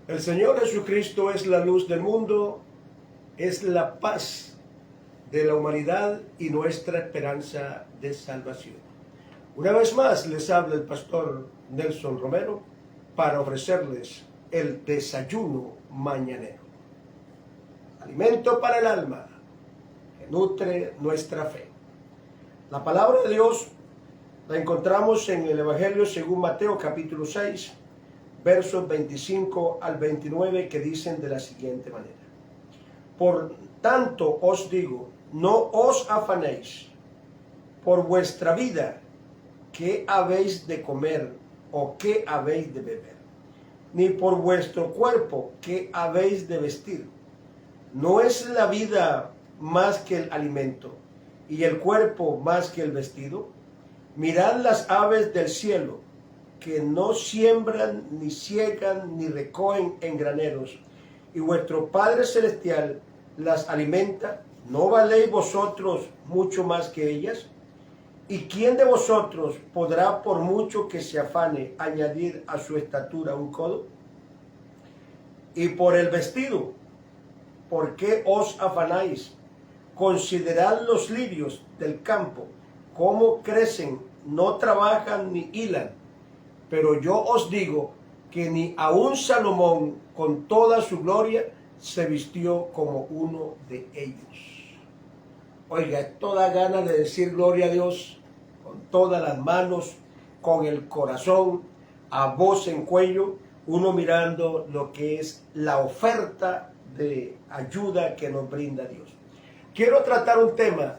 El Señor Jesucristo es la luz del mundo, es la paz de la humanidad y nuestra esperanza de salvación. Una vez más les habla el pastor Nelson Romero para ofrecerles el desayuno mañanero. Alimento para el alma que nutre nuestra fe. La palabra de Dios la encontramos en el Evangelio según Mateo capítulo 6, versos 25 al 29, que dicen de la siguiente manera: Por tanto os digo, no os afanéis por vuestra vida, qué habéis de comer o qué habéis de beber, ni por vuestro cuerpo, qué habéis de vestir. ¿No es la vida más que el alimento, y el cuerpo más que el vestido? Mirad las aves del cielo, que no siembran, ni siegan, ni recogen en graneros, y vuestro Padre Celestial las alimenta. ¿No valéis vosotros mucho más que ellas? ¿Y quién de vosotros podrá, por mucho que se afane, añadir a su estatura un codo? Y por el vestido, ¿por qué os afanáis? Considerad los lirios del campo, cómo crecen, no trabajan ni hilan. Pero yo os digo que ni aun Salomón, con toda su gloria, se vistió como uno de ellos. Oiga, esto da ganas de decir gloria a Dios con todas las manos, con el corazón, a voz en cuello, uno mirando lo que es la oferta de ayuda que nos brinda Dios. Quiero tratar un tema,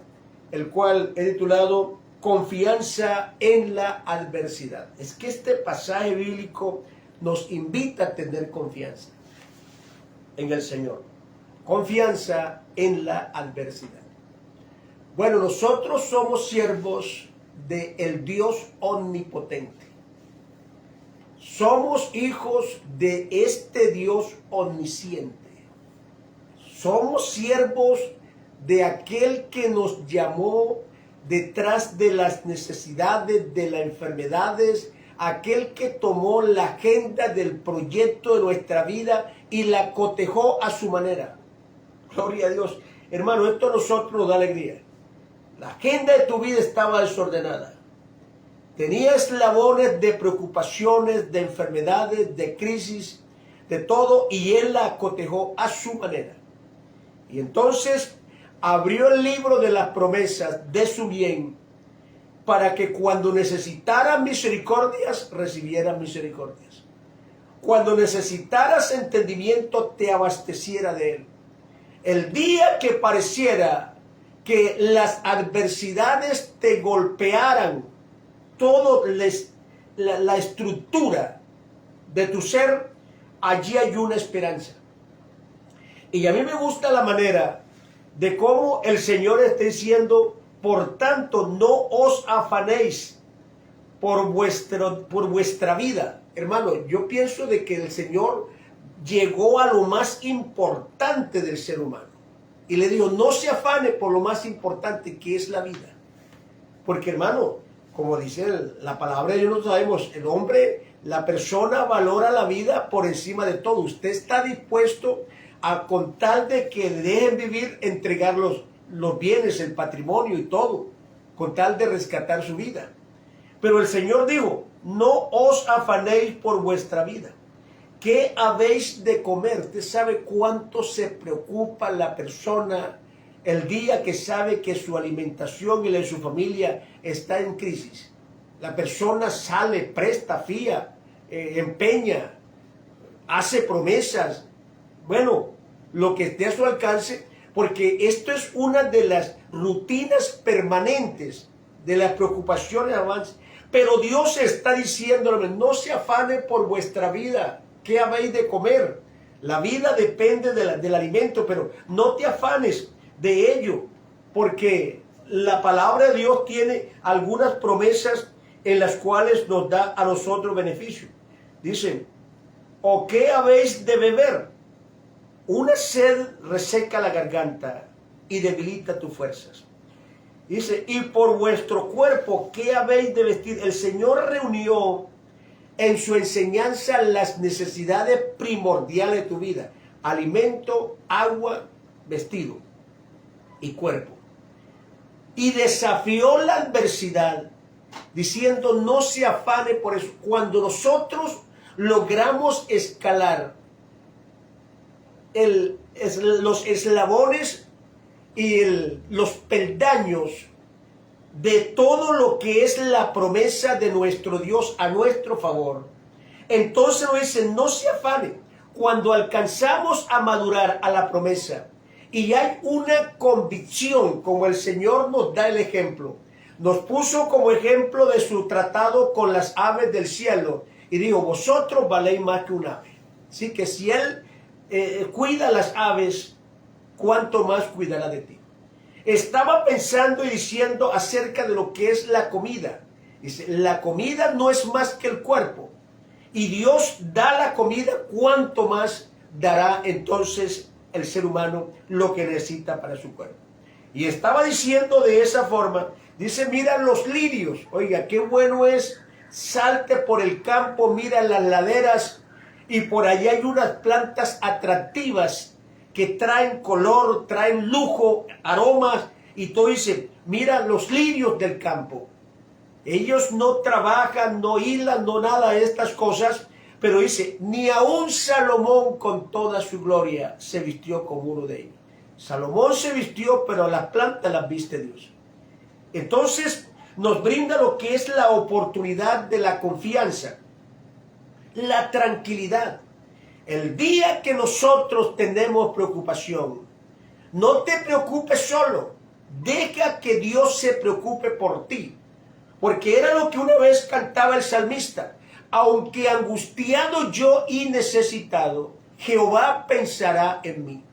el cual he titulado Confianza en la adversidad. Es que este pasaje bíblico nos invita a tener confianza en el Señor. Confianza en la adversidad. Bueno, nosotros somos siervos del Dios omnipotente. Somos hijos de este Dios omnisciente. Somos siervos de aquel que nos llamó detrás de las necesidades, de las enfermedades, aquel que tomó la agenda del proyecto de nuestra vida y la cotejó a su manera. Gloria a Dios. Hermano, esto a nosotros nos da alegría. La agenda de tu vida estaba desordenada. Tenía eslabones de preocupaciones, de enfermedades, de crisis, de todo, y Él la cotejó a su manera. Y entonces abrió el libro de las promesas de su bien para que cuando necesitaras misericordias, recibieras misericordias. Cuando necesitaras entendimiento, te abasteciera de él. El día que pareciera que las adversidades te golpearan toda la estructura de tu ser, allí hay una esperanza. Y a mí me gusta la manera de cómo el Señor está diciendo: por tanto, no os afanéis por vuestra vida. Hermano, yo pienso de que el Señor llegó a lo más importante del ser humano. Y le digo, no se afane por lo más importante, que es la vida. Porque, hermano, como dice la palabra de Dios, nosotros sabemos, el hombre, la persona valora la vida por encima de todo. Usted está dispuesto a, con tal de que le dejen vivir, entregar los bienes, el patrimonio y todo, con tal de rescatar su vida. Pero el Señor dijo, no os afanéis por vuestra vida. ¿Qué habéis de comer? Usted sabe cuánto se preocupa la persona el día que sabe que su alimentación y la de su familia está en crisis. La persona sale, presta, fía, empeña, hace promesas. Bueno, lo que esté a su alcance, porque esto es una de las rutinas permanentes de las preocupaciones avances. Pero Dios está diciéndole, no se afane por vuestra vida, ¿qué habéis de comer? La vida depende del alimento, pero no te afanes de ello, porque la palabra de Dios tiene algunas promesas en las cuales nos da a nosotros beneficio. Dice, ¿o qué habéis de beber? Una sed reseca la garganta y debilita tus fuerzas. Dice, y por vuestro cuerpo, ¿qué habéis de vestir? El Señor reunió en su enseñanza las necesidades primordiales de tu vida: alimento, agua, vestido y cuerpo. Y desafió la adversidad diciendo: no se afane por eso. Cuando nosotros logramos escalar los eslabones y los peldaños de todo lo que es la promesa de nuestro Dios a nuestro favor, entonces nos dice: no se afane. Cuando alcanzamos a madurar a la promesa y hay una convicción, como el Señor nos da el ejemplo, nos puso como ejemplo de su tratado con las aves del cielo y dijo: vosotros valéis más que un ave. Así que si Él cuida las aves, ¿cuánto más cuidará de ti? Estaba pensando y diciendo acerca de lo que es la comida. Dice: la comida no es más que el cuerpo, y Dios da la comida, ¿cuánto más dará entonces el ser humano lo que necesita para su cuerpo? Y estaba diciendo de esa forma, dice: mira los lirios, oiga, qué bueno es, salte por el campo, mira las laderas, y por allá hay unas plantas atractivas que traen color, traen lujo, aromas, y todo. Dice: mira los lirios del campo. Ellos no trabajan, no hilan, no nada de estas cosas, pero dice: ni aun Salomón con toda su gloria se vistió como uno de ellos. Salomón se vistió, pero las plantas las viste Dios. Entonces nos brinda lo que es la oportunidad de la confianza, la tranquilidad. El día que nosotros tenemos preocupación, no te preocupes solo, deja que Dios se preocupe por ti. Porque era lo que una vez cantaba el salmista: aunque angustiado yo y necesitado, Jehová pensará en mí.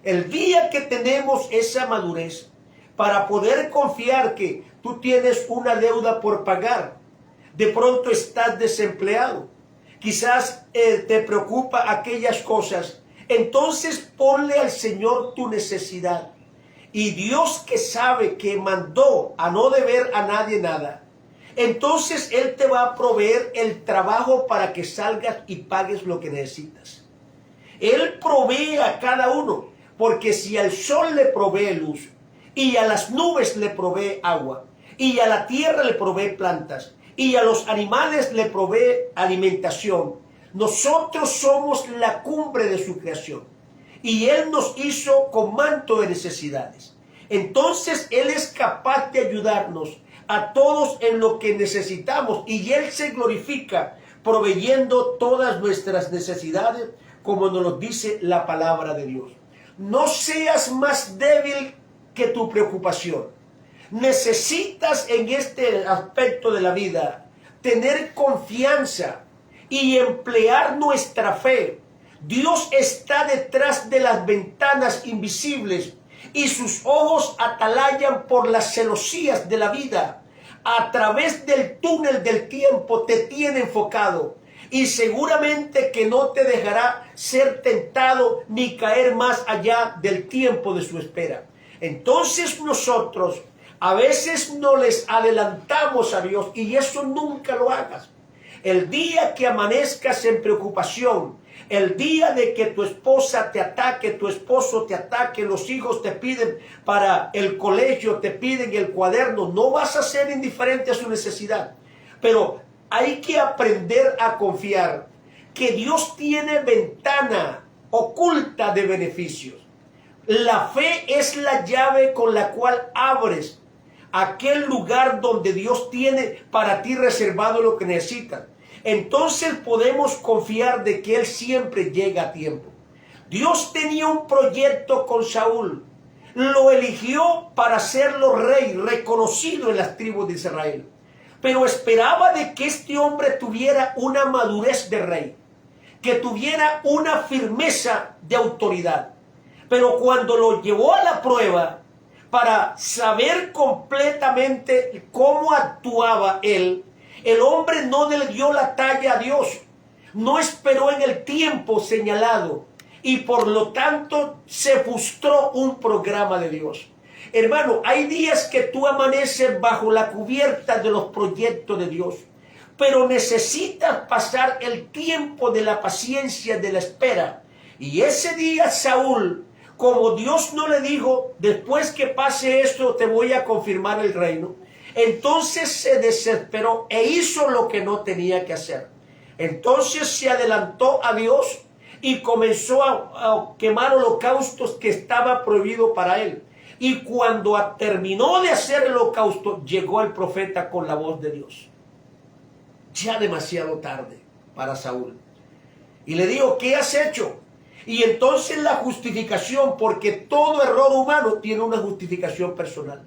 El día que tenemos esa madurez para poder confiar que tú tienes una deuda por pagar, de pronto estás desempleado, quizás te preocupa aquellas cosas, entonces ponle al Señor tu necesidad. Y Dios, que sabe que mandó a no deber a nadie nada, entonces Él te va a proveer el trabajo para que salgas y pagues lo que necesitas. Él provee a cada uno, porque si al sol le provee luz, y a las nubes le provee agua, y a la tierra le provee plantas, y a los animales le provee alimentación, nosotros somos la cumbre de su creación. Y Él nos hizo con manto de necesidades. Entonces Él es capaz de ayudarnos a todos en lo que necesitamos. Y Él se glorifica proveyendo todas nuestras necesidades, como nos lo dice la palabra de Dios. No seas más débil que tu preocupación. Necesitas en este aspecto de la vida tener confianza y emplear nuestra fe. Dios está detrás de las ventanas invisibles y sus ojos atalayan por las celosías de la vida. A través del túnel del tiempo te tiene enfocado y seguramente que no te dejará ser tentado ni caer más allá del tiempo de su espera. Entonces nosotros a veces no les adelantamos a Dios, y eso nunca lo hagas. El día que amanezcas en preocupación, el día de que tu esposa te ataque, tu esposo te ataque, los hijos te piden para el colegio, te piden el cuaderno, no vas a ser indiferente a su necesidad. Pero hay que aprender a confiar que Dios tiene ventana oculta de beneficios. La fe es la llave con la cual abres aquel lugar donde Dios tiene para ti reservado lo que necesitas. Entonces podemos confiar de que Él siempre llega a tiempo. Dios tenía un proyecto con Saúl. Lo eligió para hacerlo rey, reconocido en las tribus de Israel. Pero esperaba de que este hombre tuviera una madurez de rey, que tuviera una firmeza de autoridad. Pero cuando lo llevó a la prueba, para saber completamente cómo actuaba él, el hombre no le dio la talla a Dios, no esperó en el tiempo señalado y por lo tanto se frustró un programa de Dios. Hermano, hay días que tú amaneces bajo la cubierta de los proyectos de Dios. pero necesitas pasar el tiempo de la paciencia, de la espera. Y ese día Saúl, como Dios no le dijo, después que pase esto te voy a confirmar el reino, entonces se desesperó e hizo lo que no tenía que hacer. Entonces se adelantó a Dios y comenzó a quemar holocaustos que estaba prohibido para él. Y cuando terminó de hacer el holocausto, llegó el profeta con la voz de Dios. Ya demasiado tarde para Saúl. Y le dijo, ¿qué has hecho? Y entonces la justificación, porque todo error humano tiene una justificación personal.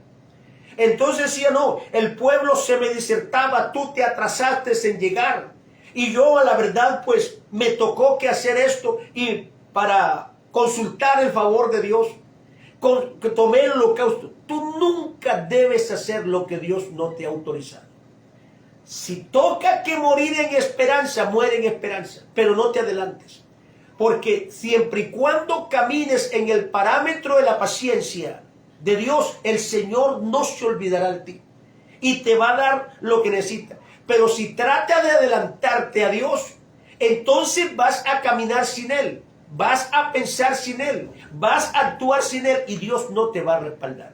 Entonces decía, no, el pueblo se me disertaba, tú te atrasaste en llegar. Y yo a la verdad pues me tocó que hacer esto y para consultar el favor de Dios, que tomé el holocausto. Tú nunca debes hacer lo que Dios no te ha autorizado. Si toca que morir en esperanza, muere en esperanza, pero no te adelantes. Porque siempre y cuando camines en el parámetro de la paciencia de Dios, el Señor no se olvidará de ti y te va a dar lo que necesitas. Pero si trata de adelantarte a Dios, entonces vas a caminar sin Él, vas a pensar sin Él, vas a actuar sin Él y Dios no te va a respaldar.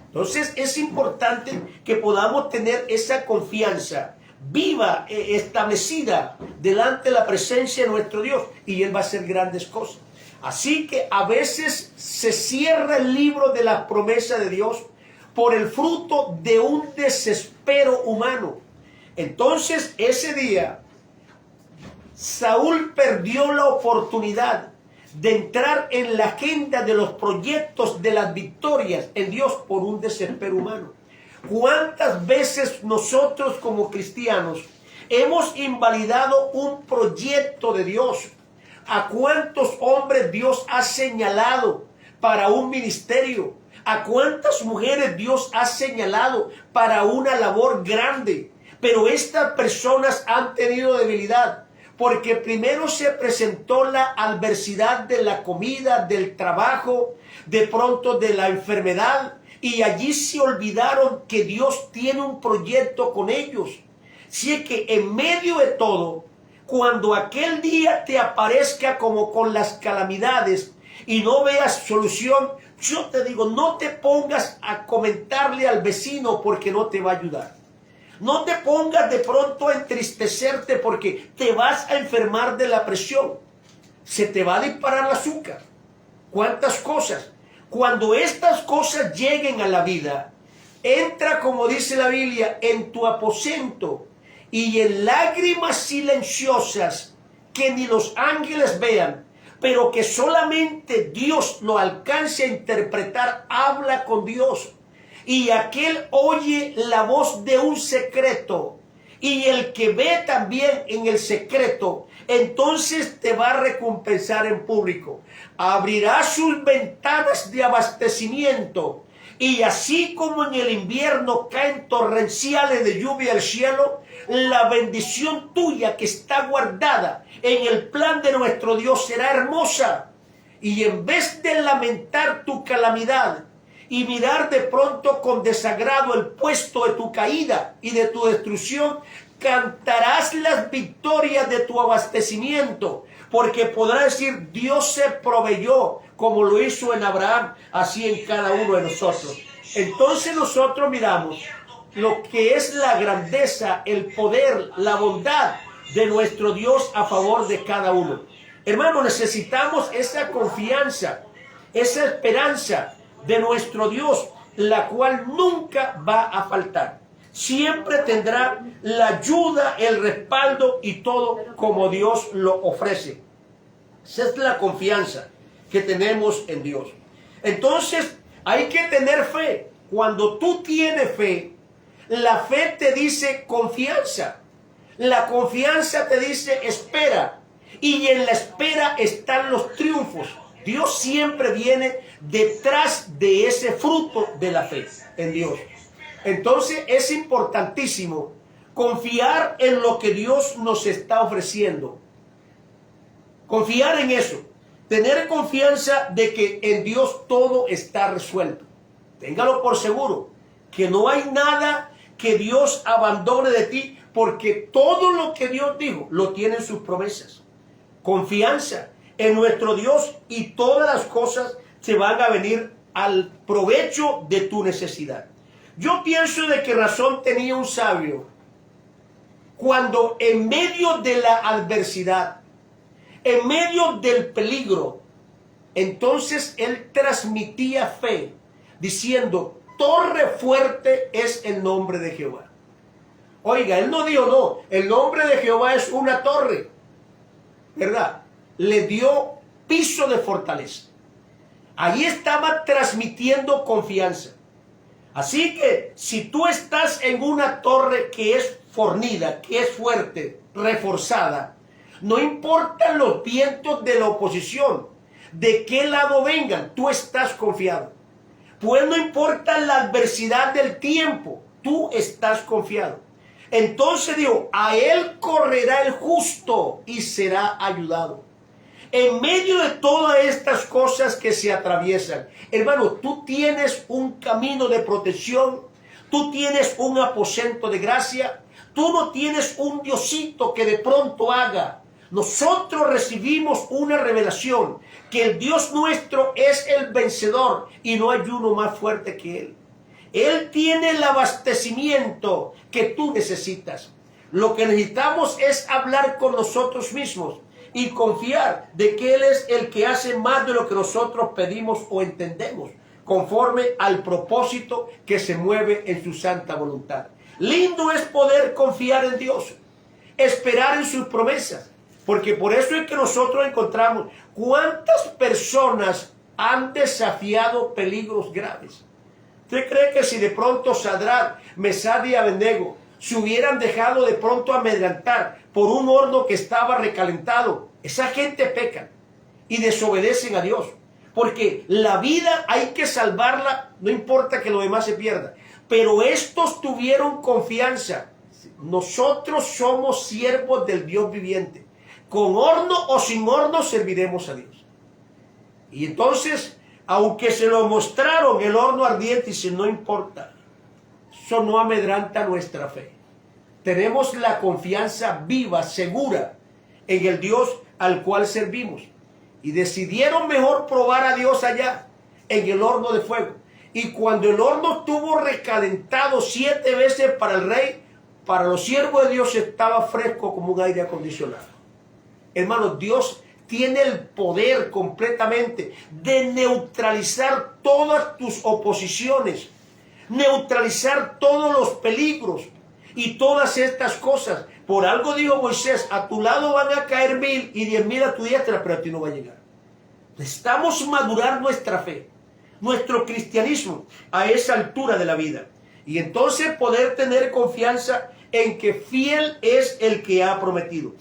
Entonces es importante que podamos tener esa confianza viva, establecida delante de la presencia de nuestro Dios, y Él va a hacer grandes cosas. Así que a veces se cierra el libro de la promesa de Dios por el fruto de un desespero humano. Entonces ese día Saúl perdió la oportunidad de entrar en la agenda de los proyectos, de las victorias en Dios, por un desespero humano. ¿Cuántas veces nosotros como cristianos hemos invalidado un proyecto de Dios? ¿A cuántos hombres Dios ha señalado para un ministerio? ¿A cuántas mujeres Dios ha señalado para una labor grande? Pero estas personas han tenido debilidad, porque primero se presentó la adversidad de la comida, del trabajo, de pronto de la enfermedad, y allí se olvidaron que Dios tiene un proyecto con ellos. Así es que en medio de todo, cuando aquel día te aparezca como con las calamidades y no veas solución, yo te digo, no te pongas a comentarle al vecino porque no te va a ayudar. No te pongas de pronto a entristecerte porque te vas a enfermar de la presión. Se te va a disparar el azúcar. ¿Cuántas cosas? Cuando estas cosas lleguen a la vida, entra, como dice la Biblia, en tu aposento y en lágrimas silenciosas que ni los ángeles vean, pero que solamente Dios lo alcance a interpretar. Habla con Dios. Y aquel oye la voz de un secreto, y el que ve también en el secreto, entonces te va a recompensar en público. Abrirá sus ventanas de abastecimiento, y así como en el invierno caen torrenciales de lluvia al cielo, la bendición tuya que está guardada en el plan de nuestro Dios será hermosa. Y en vez de lamentar tu calamidad y mirar de pronto con desagrado el puesto de tu caída y de tu destrucción, cantarás las victorias de tu abastecimiento, porque podrás decir, Dios se proveyó, como lo hizo en Abraham, así en cada uno de nosotros. Entonces nosotros miramos lo que es la grandeza, el poder, la bondad de nuestro Dios a favor de cada uno. Hermano, necesitamos esa confianza, esa esperanza de nuestro Dios, la cual nunca va a faltar. Siempre tendrá la ayuda, el respaldo y todo como Dios lo ofrece. Esa es la confianza que tenemos en Dios. Entonces, hay que tener fe. Cuando tú tienes fe, la fe te dice confianza. La confianza te dice espera. Y en la espera están los triunfos. Dios siempre viene detrás de ese fruto de la fe en Dios. Entonces es importantísimo confiar en lo que Dios nos está ofreciendo. Confiar en eso. Tener confianza de que en Dios todo está resuelto. Téngalo por seguro, que no hay nada que Dios abandone de ti porque todo lo que Dios dijo lo tiene en sus promesas. Confianza en nuestro Dios y todas las cosas se van a venir al provecho de tu necesidad. Yo pienso de qué razón tenía un sabio cuando en medio de la adversidad, en medio del peligro, entonces él transmitía fe diciendo: torre fuerte es el nombre de Jehová. Oiga, él no dijo no, el nombre de Jehová es una torre, ¿verdad? Le dio piso de fortaleza. Ahí estaba transmitiendo confianza. Así que si tú estás en una torre que es fornida, que es fuerte, reforzada, no importan los vientos de la oposición, de qué lado vengan, tú estás confiado. Pues no importa la adversidad del tiempo, tú estás confiado. Entonces digo, a él correrá el justo y será ayudado. En medio de todas estas cosas que se atraviesan, hermano, tú tienes un camino de protección, tú tienes un aposento de gracia, tú no tienes un Diosito que de pronto haga. Nosotros recibimos una revelación que el Dios nuestro es el vencedor y no hay uno más fuerte que Él. Él tiene el abastecimiento que tú necesitas. Lo que necesitamos es hablar con nosotros mismos y confiar de que Él es el que hace más de lo que nosotros pedimos o entendemos, conforme al propósito que se mueve en su santa voluntad. Lindo es poder confiar en Dios, esperar en sus promesas, porque por eso es que nosotros encontramos cuántas personas han desafiado peligros graves. ¿Usted cree que si de pronto Sadrach, Mesach y Abednego se hubieran dejado de pronto amedrentar por un horno que estaba recalentado, esa gente peca y desobedecen a Dios? Porque la vida hay que salvarla, no importa que lo demás se pierda. Pero estos tuvieron confianza. Nosotros somos siervos del Dios viviente. Con horno o sin horno serviremos a Dios. Y entonces, aunque se lo mostraron el horno ardiente, dice, no importa. Eso no amedrenta nuestra fe. Tenemos la confianza viva, segura, en el Dios al cual servimos. Y decidieron mejor probar a Dios allá, en el horno de fuego. Y cuando el horno estuvo recalentado 7 veces para el rey, para los siervos de Dios estaba fresco como un aire acondicionado. Hermanos, Dios tiene el poder completamente de neutralizar todas tus oposiciones, neutralizar todos los peligros y todas estas cosas. Por algo dijo Moisés, a tu lado van a caer 1000 y 10.000 a tu diestra, pero a ti no va a llegar. Necesitamos madurar nuestra fe, nuestro cristianismo a esa altura de la vida. Y entonces poder tener confianza en que fiel es el que ha prometido.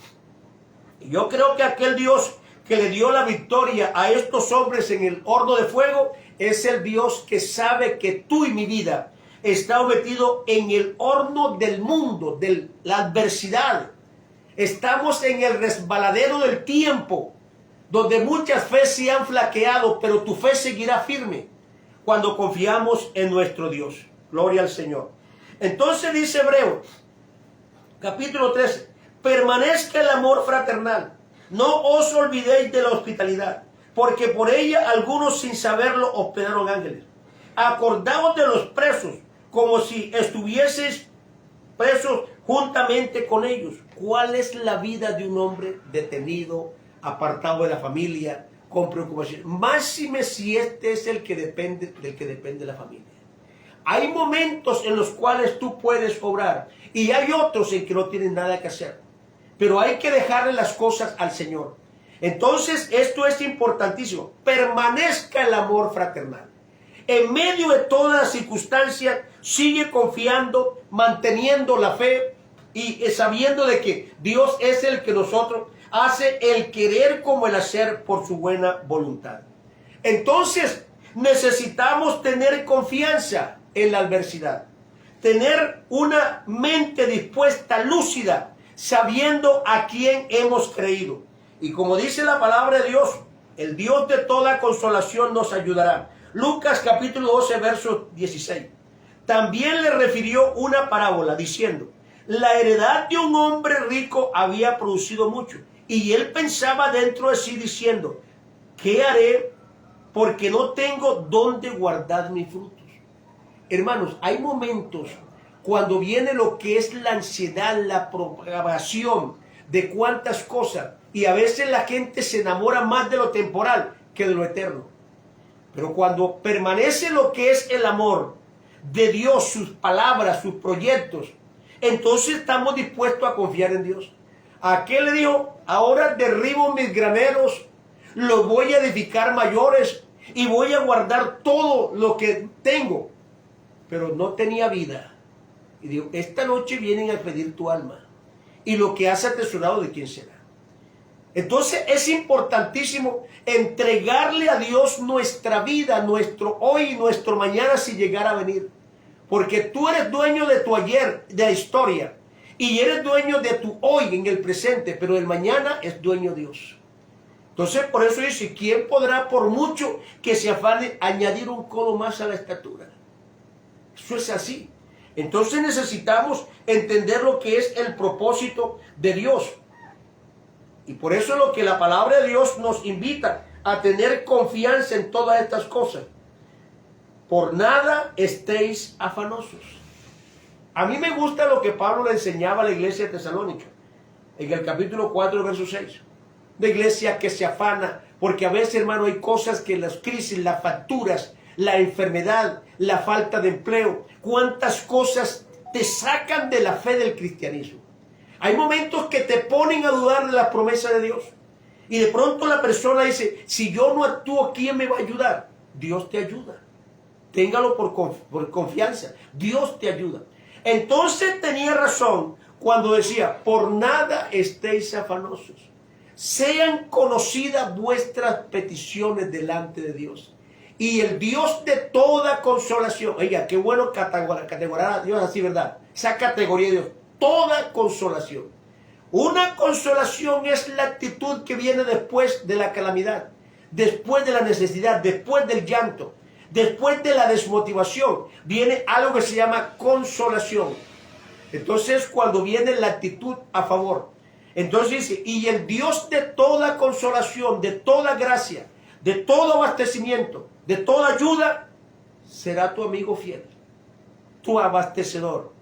Y yo creo que aquel Dios que le dio la victoria a estos hombres en el horno de fuego es el Dios que sabe que tú y mi vida está metido en el horno del mundo, de la adversidad. Estamos en el resbaladero del tiempo, donde muchas fe se han flaqueado, pero tu fe seguirá firme cuando confiamos en nuestro Dios. Gloria al Señor. Entonces dice Hebreos, capítulo 13, permanezca el amor fraternal. No os olvidéis de la hospitalidad, porque por ella algunos sin saberlo hospedaron ángeles. Acordaos de los presos, como si estuvieseis presos juntamente con ellos. ¿Cuál es la vida de un hombre detenido, apartado de la familia, con preocupación? Máxime si este es el que depende, del que depende la familia. Hay momentos en los cuales tú puedes obrar y hay otros en que no tienes nada que hacer. Pero hay que dejarle las cosas al Señor. Entonces, esto es importantísimo. Permanezca el amor fraternal. En medio de todas las circunstancias, sigue confiando, manteniendo la fe y sabiendo de que Dios es el que nosotros hace el querer como el hacer por su buena voluntad. Entonces, necesitamos tener confianza en la adversidad. Tener una mente dispuesta, lúcida, sabiendo a quién hemos creído. Y como dice la palabra de Dios, el Dios de toda consolación nos ayudará. Lucas capítulo 12, verso 16. También le refirió una parábola diciendo, la heredad de un hombre rico había producido mucho. Y él pensaba dentro de sí diciendo, ¿qué haré? Porque no tengo dónde guardar mis frutos. Hermanos, hay momentos cuando viene lo que es la ansiedad, la propagación de cuantas cosas. Y a veces la gente se enamora más de lo temporal que de lo eterno. Pero cuando permanece lo que es el amor de Dios, sus palabras, sus proyectos, entonces estamos dispuestos a confiar en Dios. Aquel le dijo, ahora derribo mis graneros, los voy a edificar mayores y voy a guardar todo lo que tengo. Pero no tenía vida. Y dijo, esta noche vienen a pedir tu alma. Y lo que has atesorado, ¿de quién será? Entonces es importantísimo entregarle a Dios nuestra vida, nuestro hoy y nuestro mañana si llegara a venir. Porque tú eres dueño de tu ayer, de la historia. Y eres dueño de tu hoy en el presente, pero el mañana es dueño Dios. Entonces por eso dice, ¿quién podrá por mucho que se afane añadir un codo más a la estatura? Eso es así. Entonces necesitamos entender lo que es el propósito de Dios. Y por eso es lo que la palabra de Dios nos invita a tener confianza en todas estas cosas. Por nada estéis afanosos. A mí me gusta lo que Pablo le enseñaba a la iglesia de Tesalónica, en el capítulo 4, verso 6. De iglesia que se afana, porque a veces, hermano, hay cosas que las crisis, las facturas, la enfermedad, la falta de empleo, cuántas cosas te sacan de la fe del cristianismo. Hay momentos que te ponen a dudar de la promesa de Dios. Y de pronto la persona dice, si yo no actúo, ¿quién me va a ayudar? Dios te ayuda. Téngalo por confianza. Dios te ayuda. Entonces tenía razón cuando decía, por nada estéis afanosos. Sean conocidas vuestras peticiones delante de Dios. Y el Dios de toda consolación. Oiga, qué bueno categorizar a Dios así, ¿verdad? Esa categoría de Dios. Toda consolación. Una consolación es la actitud que viene después de la calamidad, después de la necesidad, después del llanto, después de la desmotivación. Viene algo que se llama consolación. Entonces, cuando viene la actitud a favor. Entonces dice, y el Dios de toda consolación, de toda gracia, de todo abastecimiento, de toda ayuda, será tu amigo fiel, tu abastecedor,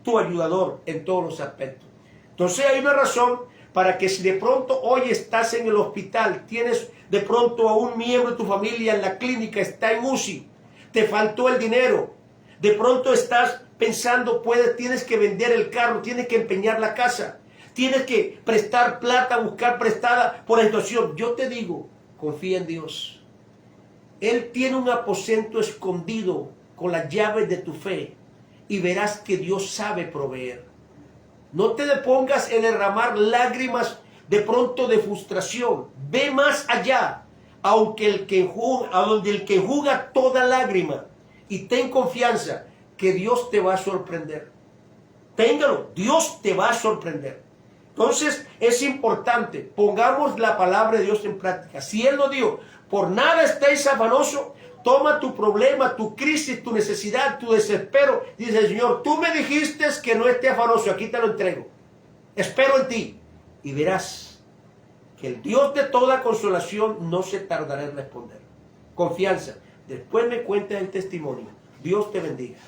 tu ayudador en todos los aspectos. Entonces hay una razón para que si de pronto hoy estás en el hospital, tienes de pronto a un miembro de tu familia en la clínica, está en UCI, te faltó el dinero, de pronto estás pensando, tienes que vender el carro, tienes que empeñar la casa, tienes que prestar plata, buscar prestada por la situación. Yo te digo, confía en Dios. Él tiene un aposento escondido con las llaves de tu fe. Y verás que Dios sabe proveer. No te depongas en derramar lágrimas de pronto de frustración. Ve más allá, aunque el que enjuga toda lágrima. Y ten confianza que Dios te va a sorprender. Téngalo, Dios te va a sorprender. Entonces es importante, pongamos la palabra de Dios en práctica. Si Él nos dijo, por nada estéis afanosos, toma tu problema, tu crisis, tu necesidad, tu desespero. Dice, Señor, tú me dijiste que no esté afanoso, aquí te lo entrego. Espero en ti. Y verás que el Dios de toda consolación no se tardará en responder. Confianza. Después me cuentas el testimonio. Dios te bendiga.